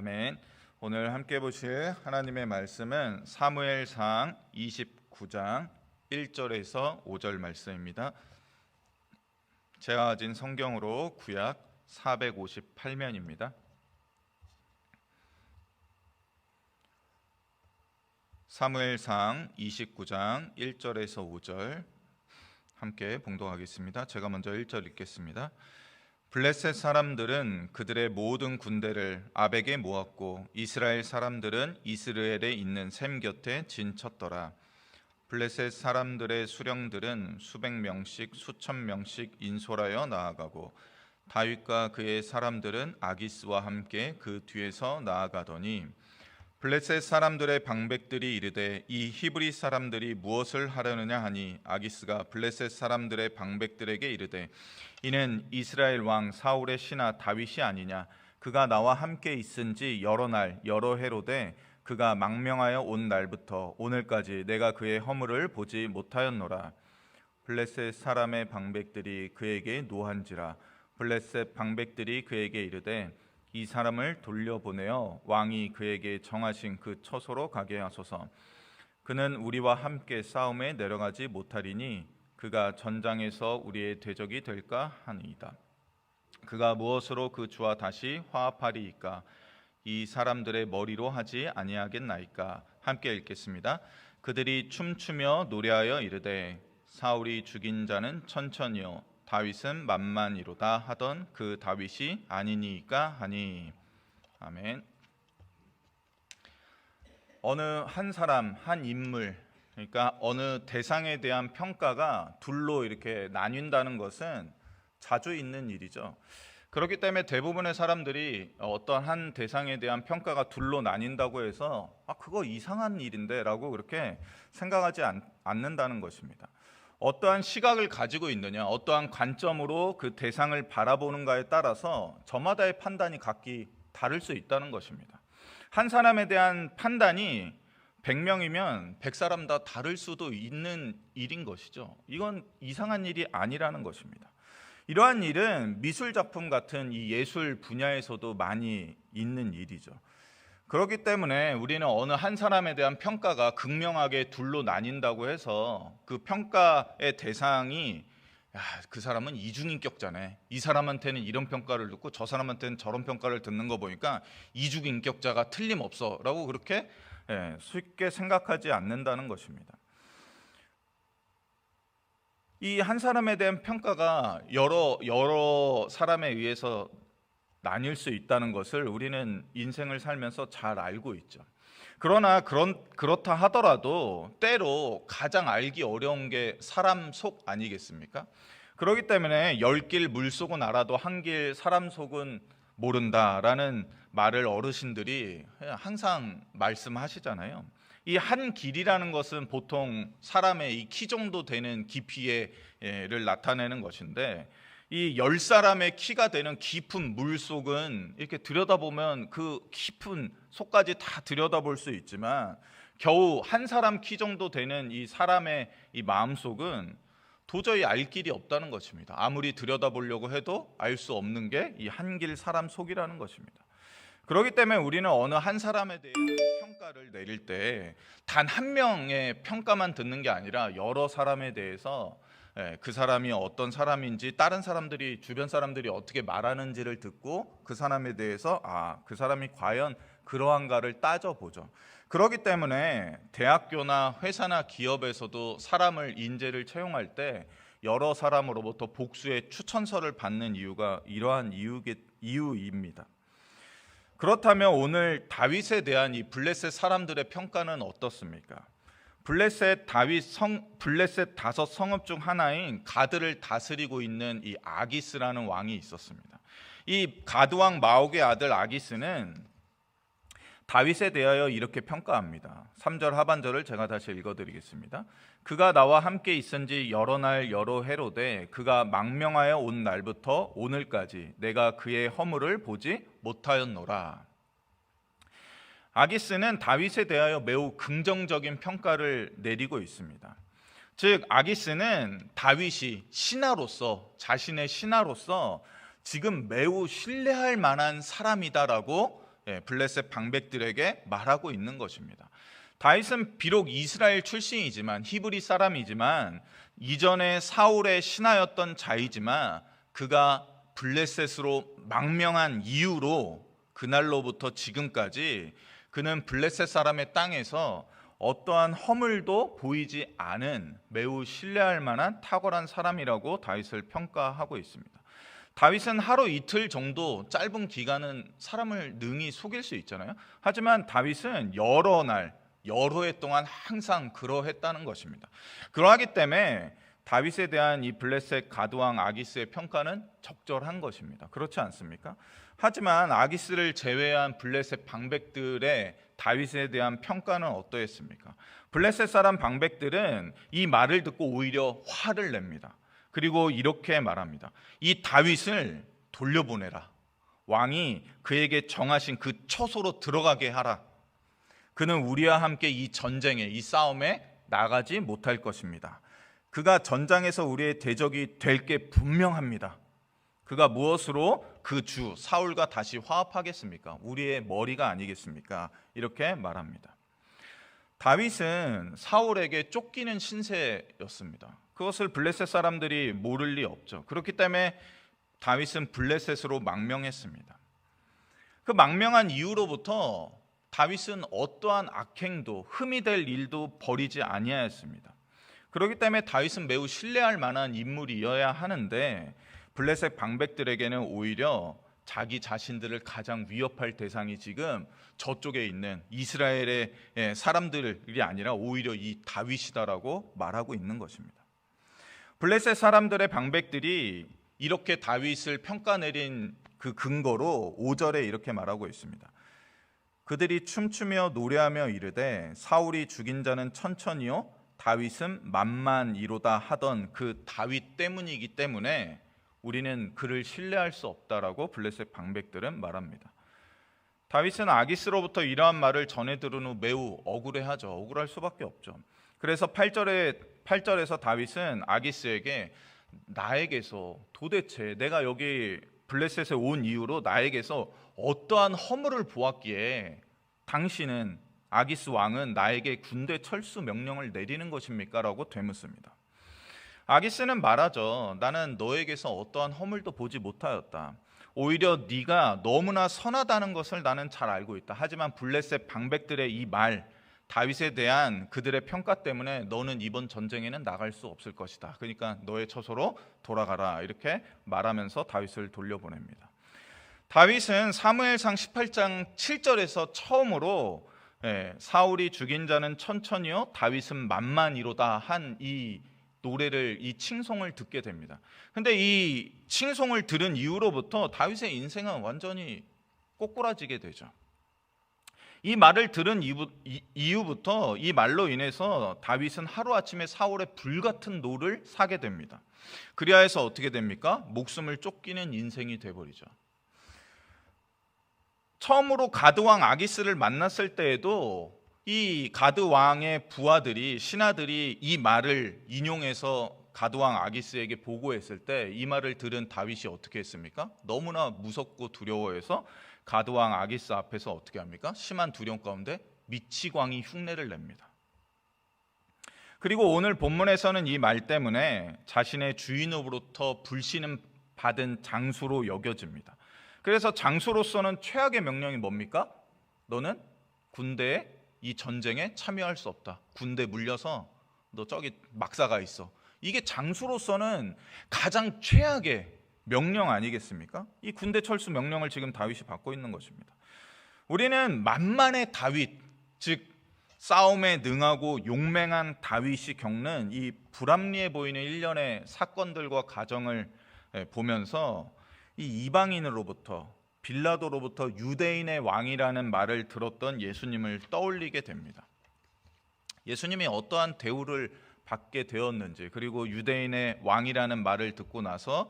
아멘. 오늘 함께 보실 하나님의 말씀은 사무엘상 29장 1절에서 5절 말씀입니다. 제가 가진 성경으로 구약 458면입니다. 사무엘상 29장 1절에서 5절 함께 봉독하겠습니다. 제가 먼저 1절 읽겠습니다. 블레셋 사람들은 그들의 모든 군대를 아벡에 모았고 이스라엘 사람들은 이스라엘에 있는 셈 곁에 진쳤더라. 블레셋 사람들의 수령들은 수백 명씩 수천 명씩 인솔하여 나아가고 다윗과 그의 사람들은 아기스와 함께 그 뒤에서 나아가더니 블레셋 사람들의 방백들이 이르되 이 히브리 사람들이 무엇을 하려느냐 하니 아기스가 블레셋 사람들의 방백들에게 이르되 이는 이스라엘 왕 사울의 신하 다윗이 아니냐. 그가 나와 함께 있은지 여러 날 여러 해로되 그가 망명하여 온 날부터 오늘까지 내가 그의 허물을 보지 못하였노라. 블레셋 사람의 방백들이 그에게 노한지라. 블레셋 방백들이 그에게 이르되 이 사람을 돌려보내어 왕이 그에게 정하신 그 처소로 가게 하소서. 그는 우리와 함께 싸움에 내려가지 못하리니 그가 전장에서 우리의 대적이 될까 하니이다. 그가 무엇으로 그 주와 다시 화합하리이까? 이 사람들의 머리로 하지 아니하겠나이까? 함께 읽겠습니다. 그들이 춤추며 노래하여 이르되 사울이 죽인 자는 천천히요 다윗은 만만이로다 하던 그 다윗이 아니니까 하니. 아멘. 어느 한 사람, 한 인물, 그러니까 어느 대상에 대한 평가가 둘로 이렇게 나뉜다는 것은 자주 있는 일이죠. 그렇기 때문에 대부분의 사람들이 어떤 한 대상에 대한 평가가 둘로 나뉜다고 해서 그거 이상한 일인데 라고 그렇게 생각하지 않는다는 것입니다. 어떠한 시각을 가지고 있느냐, 어떠한 관점으로 그 대상을 바라보는가에 따라서 저마다의 판단이 각기 다를 수 있다는 것입니다. 한 사람에 대한 판단이 100명이면 100사람 다 다를 수도 있는 일인 것이죠. 이건 이상한 일이 아니라는 것입니다. 이러한 일은 미술작품 같은 이 예술 분야에서도 많이 있는 일이죠. 그렇기 때문에 우리는 어느 한 사람에 대한 평가가 극명하게 둘로 나뉜다고 해서 그 평가의 대상이 그 사람은 이중인격자네, 이 사람한테는 이런 평가를 듣고 저 사람한테는 저런 평가를 듣는 거 보니까 이중인격자가 틀림없어 라고 그렇게 쉽게 생각하지 않는다는 것입니다. 이 한 사람에 대한 평가가 여러 사람에 의해서 나뉠 수 있다는 것을 우리는 인생을 살면서 잘 알고 있죠. 그러나 그렇다 하더라도 때로 가장 알기 어려운 게 사람 속 아니겠습니까? 그렇기 때문에 10길 물속은 알아도 한 길 사람 속은 모른다라는 말을 어르신들이 항상 말씀하시잖아요. 이 한 길이라는 것은 보통 사람의 이 키 정도 되는 깊이를 나타내는 것인데 이 10사람의 키가 되는 깊은 물속은 이렇게 들여다보면 그 깊은 속까지 다 들여다볼 수 있지만 겨우 한 사람 키 정도 되는 이 사람의 이 마음속은 도저히 알 길이 없다는 것입니다. 아무리 들여다보려고 해도 알 수 없는 게 이 한 길 사람 속이라는 것입니다. 그렇기 때문에 우리는 어느 한 사람에 대한 평가를 내릴 때 단 한 명의 평가만 듣는 게 아니라 여러 사람에 대해서 그 사람이 어떤 사람인지 다른 사람들이 주변 사람들이 어떻게 말하는지를 듣고 그 사람에 대해서 그 사람이 과연 그러한가를 따져보죠. 그렇기 때문에 대학교나 회사나 기업에서도 사람을 인재를 채용할 때 여러 사람으로부터 복수의 추천서를 받는 이유가 이러한 이유입니다. 그렇다면 오늘 다윗에 대한 이 블레셋 사람들의 평가는 어떻습니까? 블레셋 다섯 성읍 중 하나인 가드를 다스리고 있는 이 아기스라는 왕이 있었습니다. 이 가드 왕 마옥의 아들 아기스는 다윗에 대하여 이렇게 평가합니다. 3절 하반절을 제가 다시 읽어드리겠습니다. 그가 나와 함께 있은지 여러 날 여러 해로되 그가 망명하여 온 날부터 오늘까지 내가 그의 허물을 보지 못하였노라. 아기스는 다윗에 대하여 매우 긍정적인 평가를 내리고 있습니다. 즉 아기스는 다윗이 신하로서, 자신의 신하로서 지금 매우 신뢰할 만한 사람이다라고 블레셋 방백들에게 말하고 있는 것입니다. 다윗은 비록 이스라엘 출신이지만 히브리 사람이지만 이전에 사울의 신하였던 자이지만 그가 블레셋으로 망명한 이후로 그날로부터 지금까지 그는 블레셋 사람의 땅에서 어떠한 허물도 보이지 않은 매우 신뢰할 만한 탁월한 사람이라고 다윗을 평가하고 있습니다. 다윗은 하루 이틀 정도 짧은 기간은 사람을 능히 속일 수 있잖아요. 하지만 다윗은 여러 날 여러 해 동안 항상 그러했다는 것입니다. 그러하기 때문에 다윗에 대한 이 블레셋 가드왕 아기스의 평가는 적절한 것입니다. 그렇지 않습니까? 하지만 아기스를 제외한 블레셋 방백들의 다윗에 대한 평가는 어떠했습니까? 블레셋 사람 방백들은 이 말을 듣고 오히려 화를 냅니다. 그리고 이렇게 말합니다. 이 다윗을 돌려보내라. 왕이 그에게 정하신 그 처소로 들어가게 하라. 그는 우리와 함께 이 전쟁에, 이 싸움에 나가지 못할 것입니다. 그가 전장에서 우리의 대적이 될 게 분명합니다. 그가 무엇으로 그 주 사울과 다시 화합하겠습니까? 우리의 머리가 아니겠습니까? 이렇게 말합니다. 다윗은 사울에게 쫓기는 신세였습니다. 그것을 블레셋 사람들이 모를 리 없죠. 그렇기 때문에 다윗은 블레셋으로 망명했습니다. 그 망명한 이후로부터 다윗은 어떠한 악행도 흠이 될 일도 벌이지 아니하였습니다. 그렇기 때문에 다윗은 매우 신뢰할 만한 인물이어야 하는데 블레셋 방백들에게는 오히려 자기 자신들을 가장 위협할 대상이 지금 저쪽에 있는 이스라엘의 사람들이 아니라 오히려 이 다윗이다라고 말하고 있는 것입니다. 블레셋 사람들의 방백들이 이렇게 다윗을 평가내린 그 근거로 5절에 이렇게 말하고 있습니다. 그들이 춤추며 노래하며 이르되 사울이 죽인 자는 천천히요 다윗은 만만이로다 하던 그 다윗 때문이기 때문에 우리는 그를 신뢰할 수 없다라고 블레셋 방백들은 말합니다. 다윗은 아기스로부터 이러한 말을 전해 들은 후 매우 억울해하죠. 억울할 수밖에 없죠. 그래서 8절에서 다윗은 아기스에게 나에게서 도대체 내가 여기 블레셋에 온 이후로 나에게서 어떠한 허물을 보았기에 당신은 아기스 왕은 나에게 군대 철수 명령을 내리는 것입니까? 라고 되묻습니다. 아기스는 말하죠. 나는 너에게서 어떠한 허물도 보지 못하였다. 오히려 네가 너무나 선하다는 것을 나는 잘 알고 있다. 하지만 블레셋 방백들의 이 말, 다윗에 대한 그들의 평가 때문에 너는 이번 전쟁에는 나갈 수 없을 것이다. 그러니까 너의 처소로 돌아가라. 이렇게 말하면서 다윗을 돌려보냅니다. 다윗은 사무엘상 18장 7절에서 처음으로 사울이 죽인 자는 천천히요 다윗은 만만이로다 한 이 노래를, 이 칭송을 듣게 됩니다. 근데 이 칭송을 들은 이후로부터 다윗의 인생은 완전히 꼬꾸라지게 되죠. 이 말을 들은 이후부터 이 말로 인해서 다윗은 하루아침에 사울의 불같은 노를 사게 됩니다. 그리하여서 어떻게 됩니까? 목숨을 쫓기는 인생이 돼버리죠. 처음으로 가드왕 아기스를 만났을 때에도 이 가드왕의 부하들이, 신하들이 이 말을 인용해서 가드왕 아기스에게 보고했을 때 이 말을 들은 다윗이 어떻게 했습니까? 너무나 무섭고 두려워해서 가드왕 아기스 앞에서 어떻게 합니까? 심한 두려움 가운데 미치광이 흉내를 냅니다. 그리고 오늘 본문에서는 이 말 때문에 자신의 주인으로부터 불신을 받은 장수로 여겨집니다. 그래서 장수로서는 최악의 명령이 뭡니까? 너는 군대에 이 전쟁에 참여할 수 없다. 군대 물려서 너 저기 막사가 있어. 이게 장수로서는 가장 최악의 명령 아니겠습니까? 이 군대 철수 명령을 지금 다윗이 받고 있는 것입니다. 우리는 만만의 다윗, 즉 싸움에 능하고 용맹한 다윗이 겪는 이 불합리해 보이는 일련의 사건들과 가정을 보면서 이 이방인으로부터, 빌라도로부터 유대인의 왕이라는 말을 들었던 예수님을 떠올리게 됩니다. 예수님이 어떠한 대우를 받게 되었는지, 그리고 유대인의 왕이라는 말을 듣고 나서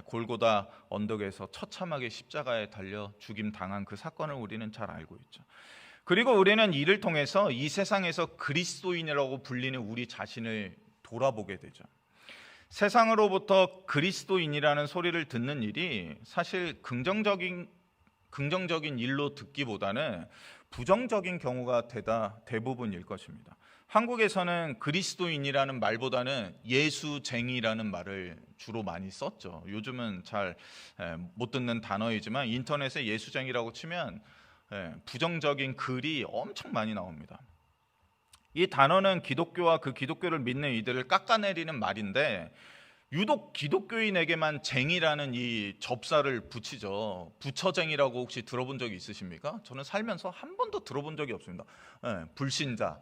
골고다 언덕에서 처참하게 십자가에 달려 죽임 당한 그 사건을 우리는 잘 알고 있죠. 그리고 우리는 이를 통해서 이 세상에서 그리스도인이라고 불리는 우리 자신을 돌아보게 되죠. 세상으로부터 그리스도인이라는 소리를 듣는 일이 사실 긍정적인 긍정적인 일로 듣기보다는 부정적인 경우가 대부분일 것입니다. 한국에서는 그리스도인이라는 말보다는 예수쟁이라는 말을 주로 많이 썼죠. 요즘은 잘 못 듣는 단어이지만 인터넷에 예수쟁이라고 치면 부정적인 글이 엄청 많이 나옵니다. 이 단어는 기독교와 그 기독교를 믿는 이들을 깎아내리는 말인데 유독 기독교인에게만 쟁이라는 이 접사를 붙이죠. 부처쟁이라고 혹시 들어본 적이 있으십니까? 저는 살면서 한 번도 들어본 적이 없습니다. 불신자,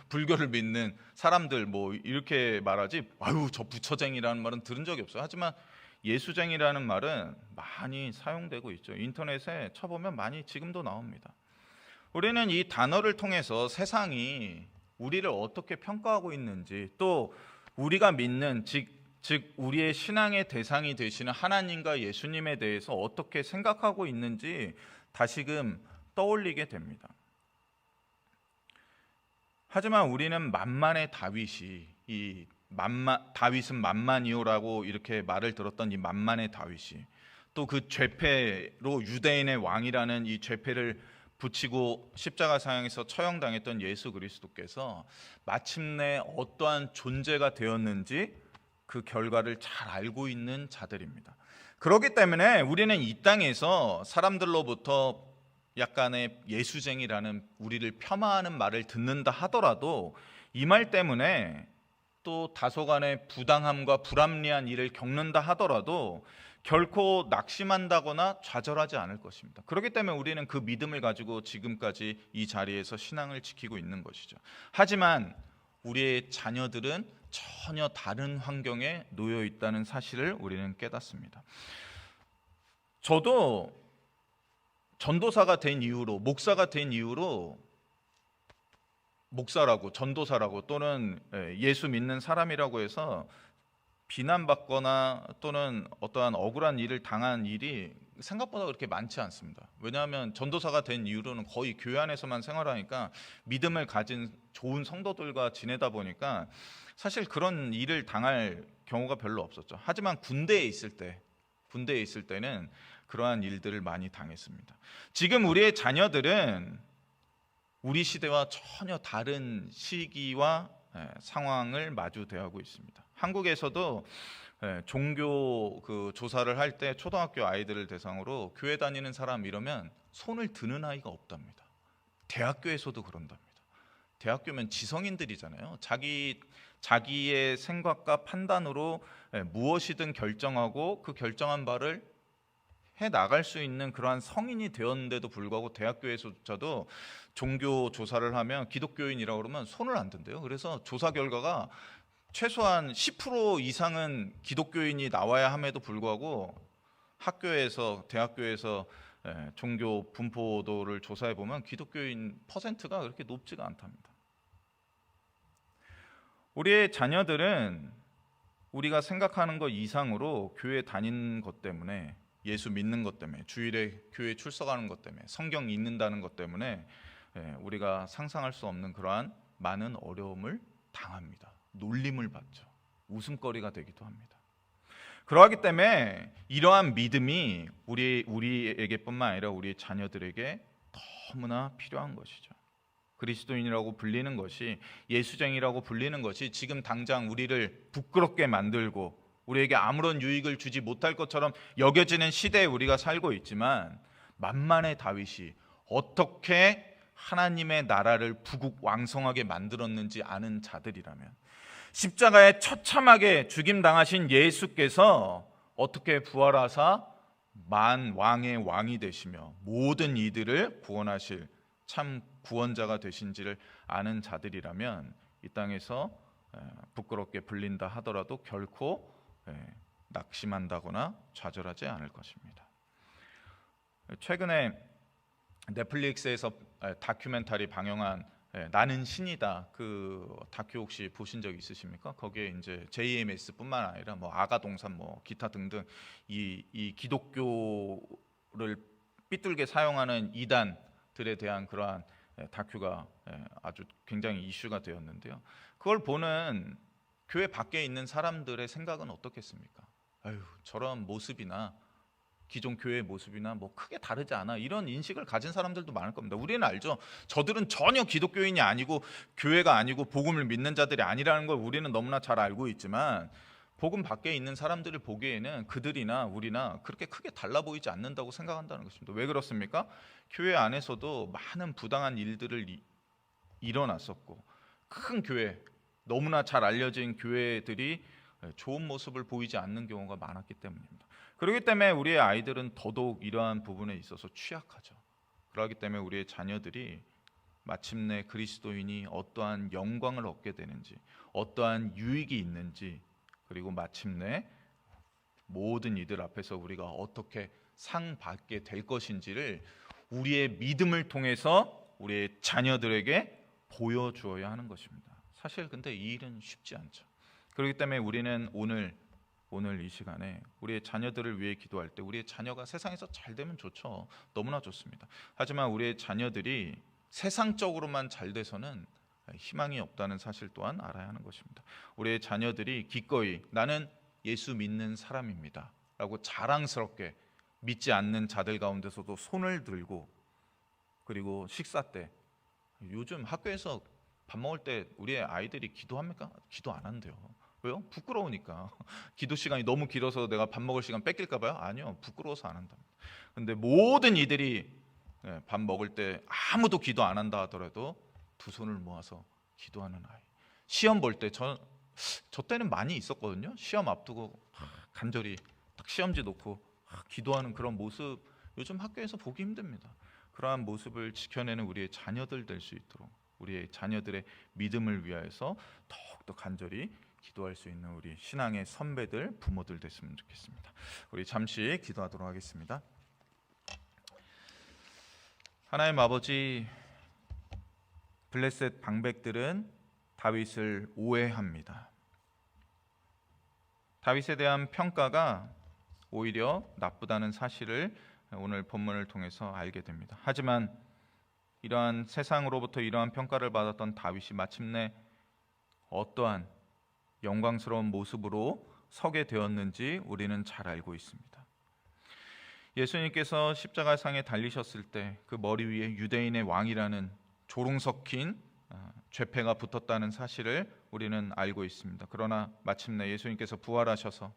불교를 믿는 사람들 뭐 이렇게 말하지 아유 저 부처쟁이라는 말은 들은 적이 없어요. 하지만 예수쟁이라는 말은 많이 사용되고 있죠. 인터넷에 쳐보면 많이 지금도 나옵니다. 우리는 이 단어를 통해서 세상이 우리를 어떻게 평가하고 있는지, 또 우리가 믿는 즉 우리의 신앙의 대상이 되시는 하나님과 예수님에 대해서 어떻게 생각하고 있는지 다시금 떠올리게 됩니다. 하지만 우리는 만만의 다윗이 다윗은 만만이요라고 이렇게 말을 들었던 이 만만의 다윗이 또 그 죄패로 유대인의 왕이라는 이 죄패를 붙이고 십자가 상에서 처형당했던 예수 그리스도께서 마침내 어떠한 존재가 되었는지 그 결과를 잘 알고 있는 자들입니다. 그렇기 때문에 우리는 이 땅에서 사람들로부터 약간의 예수쟁이라는 우리를 폄하하는 말을 듣는다 하더라도 이 말 때문에 또 다소간의 부당함과 불합리한 일을 겪는다 하더라도 결코 낙심한다거나 좌절하지 않을 것입니다. 그렇기 때문에 우리는 그 믿음을 가지고 지금까지 이 자리에서 신앙을 지키고 있는 것이죠. 하지만 우리의 자녀들은 전혀 다른 환경에 놓여 있다는 사실을 우리는 깨닫습니다. 저도 전도사가 된 이후로, 목사가 된 이후로 목사라고, 전도사라고 또는 예수 믿는 사람이라고 해서 비난받거나 또는 어떠한 억울한 일을 당한 일이 생각보다 그렇게 많지 않습니다. 왜냐하면 전도사가 된 이후로는 거의 교회 안에서만 생활하니까 믿음을 가진 좋은 성도들과 지내다 보니까 사실 그런 일을 당할 경우가 별로 없었죠. 하지만 군대에 있을 때는 그러한 일들을 많이 당했습니다. 지금 우리의 자녀들은 우리 시대와 전혀 다른 시기와 상황을 마주대하고 있습니다. 한국에서도 종교 그 조사를 할 때 초등학교 아이들을 대상으로 교회 다니는 사람 이러면 손을 드는 아이가 없답니다. 대학교에서도 그런답니다. 대학교면 지성인들이잖아요. 자기의 생각과 판단으로 무엇이든 결정하고 그 결정한 바를 해 나갈 수 있는 그러한 성인이 되었는데도 불구하고 대학교에서조차도 종교 조사를 하면 기독교인이라고 그러면 손을 안 든대요. 그래서 조사 결과가 최소한 10% 이상은 기독교인이 나와야 함에도 불구하고 대학교에서 종교 분포도를 조사해 보면 기독교인 퍼센트가 그렇게 높지가 않답니다. 우리의 자녀들은 우리가 생각하는 것 이상으로 교회 다니는 것 때문에, 예수 믿는 것 때문에, 주일에 교회 출석하는 것 때문에, 성경 읽는다는 것 때문에 우리가 상상할 수 없는 그러한 많은 어려움을 당합니다. 놀림을 받죠. 웃음거리가 되기도 합니다. 그러하기 때문에 이러한 믿음이 우리에게뿐만 아니라 우리 자녀들에게 너무나 필요한 것이죠. 그리스도인이라고 불리는 것이, 예수쟁이라고 불리는 것이 지금 당장 우리를 부끄럽게 만들고 우리에게 아무런 유익을 주지 못할 것처럼 여겨지는 시대에 우리가 살고 있지만, 만만의 다윗이 어떻게 하나님의 나라를 부국왕성하게 만들었는지 아는 자들이라면, 십자가에 처참하게 죽임당하신 예수께서 어떻게 부활하사 만왕의 왕이 되시며 모든 이들을 구원하실 참 구원자가 되신지를 아는 자들이라면 이 땅에서 부끄럽게 불린다 하더라도 결코 낙심한다거나 좌절하지 않을 것입니다. 최근에 넷플릭스에서 다큐멘터리 방영한 나는 신이다, 그 다큐 혹시 보신 적 있으십니까? 거기에 이제 JMS뿐만 아니라 뭐 아가동산 뭐 기타 등등 이 기독교를 삐뚤게 사용하는 이단들에 대한 그러한 다큐가 아주 굉장히 이슈가 되었는데요. 그걸 보는 교회 밖에 있는 사람들의 생각은 어떻겠습니까? 아유, 저런 모습이나 기존 교회의 모습이나 뭐 크게 다르지 않아, 이런 인식을 가진 사람들도 많을 겁니다. 우리는 알죠. 저들은 전혀 기독교인이 아니고 교회가 아니고 복음을 믿는 자들이 아니라는 걸 우리는 너무나 잘 알고 있지만, 복음 밖에 있는 사람들을 보기에는 그들이나 우리나 그렇게 크게 달라 보이지 않는다고 생각한다는 것입니다. 왜 그렇습니까? 교회 안에서도 많은 부당한 일들을 일어났었고, 큰 교회, 너무나 잘 알려진 교회들이 좋은 모습을 보이지 않는 경우가 많았기 때문입니다. 그렇기 때문에 우리의 아이들은 더더욱 이러한 부분에 있어서 취약하죠. 그렇기 때문에 우리의 자녀들이 마침내 그리스도인이 어떠한 영광을 얻게 되는지, 어떠한 유익이 있는지, 그리고 마침내 모든 이들 앞에서 우리가 어떻게 상 받게 될 것인지를 우리의 믿음을 통해서 우리의 자녀들에게 보여주어야 하는 것입니다. 사실 근데 이 일은 쉽지 않죠. 그렇기 때문에 우리는 오늘 이 시간에 우리의 자녀들을 위해 기도할 때, 우리의 자녀가 세상에서 잘 되면 좋죠. 너무나 좋습니다. 하지만 우리의 자녀들이 세상적으로만 잘 돼서는 희망이 없다는 사실 또한 알아야 하는 것입니다. 우리의 자녀들이 기꺼이 나는 예수 믿는 사람입니다 라고 자랑스럽게 믿지 않는 자들 가운데서도 손을 들고, 그리고 식사 때, 요즘 학교에서 밥 먹을 때 우리의 아이들이 기도합니까? 기도 안 한대요. 왜요? 부끄러우니까. 기도 시간이 너무 길어서 내가 밥 먹을 시간 뺏길까 봐요? 아니요, 부끄러워서 안 한답니다. 근데 모든 이들이 밥 먹을 때 아무도 기도 안 한다 하더라도 두 손을 모아서 기도하는 아이. 시험 볼 때 저 때는 많이 있었거든요. 시험 앞두고 간절히 딱 시험지 놓고 기도하는 그런 모습, 요즘 학교에서 보기 힘듭니다. 그러한 모습을 지켜내는 우리의 자녀들 될 수 있도록, 우리의 자녀들의 믿음을 위하여서 더욱더 간절히 기도할 수 있는 우리 신앙의 선배들, 부모들 됐으면 좋겠습니다. 우리 잠시 기도하도록 하겠습니다. 하나님 아버지, 블레셋 방백들은 다윗을 오해합니다. 다윗에 대한 평가가 오히려 나쁘다는 사실을 오늘 본문을 통해서 알게 됩니다. 하지만 이러한 세상으로부터 이러한 평가를 받았던 다윗이 마침내 어떠한 영광스러운 모습으로 서게 되었는지 우리는 잘 알고 있습니다. 예수님께서 십자가상에 달리셨을 때 그 머리 위에 유대인의 왕이라는 조롱 섞인 죄패가 붙었다는 사실을 우리는 알고 있습니다. 그러나 마침내 예수님께서 부활하셔서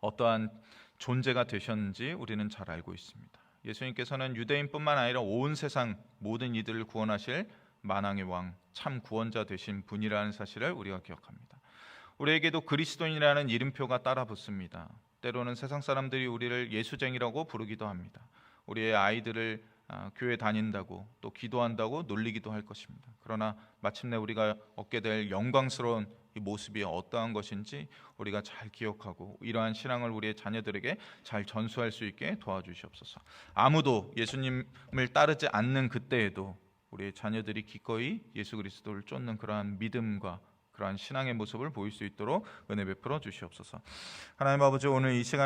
어떠한 존재가 되셨는지 우리는 잘 알고 있습니다. 예수님께서는 유대인뿐만 아니라 온 세상 모든 이들을 구원하실 만왕의 왕, 참 구원자 되신 분이라는 사실을 우리가 기억합니다. 우리에게도 그리스도인이라는 이름표가 따라 붙습니다. 때로는 세상 사람들이 우리를 예수쟁이라고 부르기도 합니다. 우리의 아이들을 교회 다닌다고, 또 기도한다고 놀리기도 할 것입니다. 그러나 마침내 우리가 얻게 될 영광스러운 이 모습이 어떠한 것인지 우리가 잘 기억하고 이러한 신앙을 우리의 자녀들에게 잘 전수할 수 있게 도와주시옵소서. 아무도 예수님을 따르지 않는 그때에도 우리의 자녀들이 기꺼이 예수 그리스도를 쫓는 그러한 믿음과 그러한 신앙의 모습을 보일 수 있도록 은혜 베풀어 주시옵소서. 하나님 아버지, 오늘 이 시간